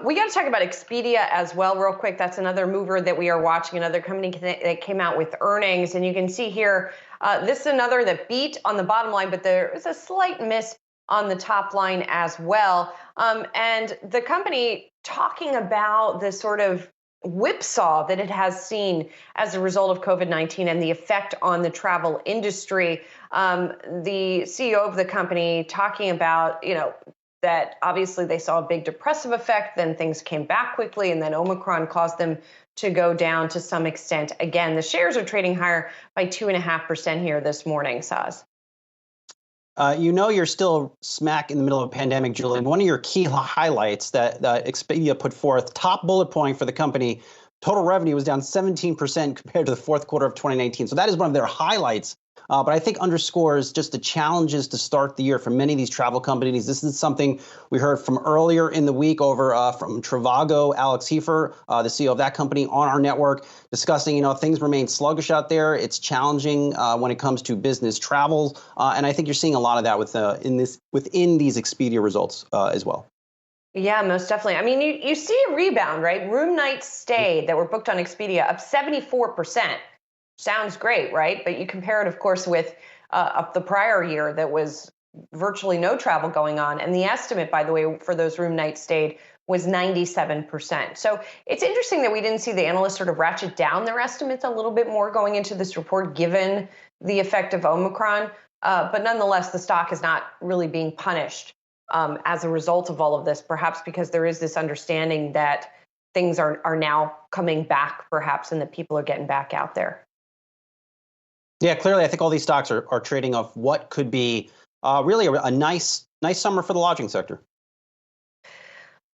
We got to talk about Expedia as well real quick. That's another mover that we are watching, another company that came out with earnings. And you can see here, this is another that beat on the bottom line, but there is a slight miss on the top line as well. And the company talking about the sort of whipsaw that it has seen as a result of COVID-19 and the effect on the travel industry. The CEO of the company talking about, that obviously they saw a big depressive effect, then things came back quickly, and then Omicron caused them to go down to some extent. Again, the shares are trading higher by 2.5% here this morning, Saz. You're still smack in the middle of a pandemic, Julie. One of your key highlights that Expedia put forth, top bullet point for the company, total revenue was down 17% compared to the fourth quarter of 2019. So that is one of their highlights. But I think underscores just the challenges to start the year for many of these travel companies. This is something we heard from earlier in the week over from Trivago, Alex Heifer, the CEO of that company, on our network, discussing, things remain sluggish out there. It's challenging when it comes to business travel. And I think you're seeing a lot of that within these Expedia results as well. Yeah, most definitely. I mean, you see a rebound, right? Room nights stay that were booked on Expedia up 74%. Sounds great, right? But you compare it, of course, with the prior year that was virtually no travel going on. And the estimate, by the way, for those room nights stayed was 97%. So it's interesting that we didn't see the analysts sort of ratchet down their estimates a little bit more going into this report, given the effect of Omicron. But nonetheless, the stock is not really being punished as a result of all of this, perhaps because there is this understanding that things are now coming back, perhaps, and that people are getting back out there. Yeah, clearly, I think all these stocks are trading off what could be really a nice summer for the lodging sector.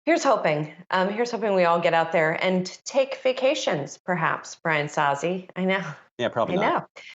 Here's hoping. Here's hoping we all get out there and take vacations, perhaps, Brian Sozzi. I know. Yeah, probably not. I know.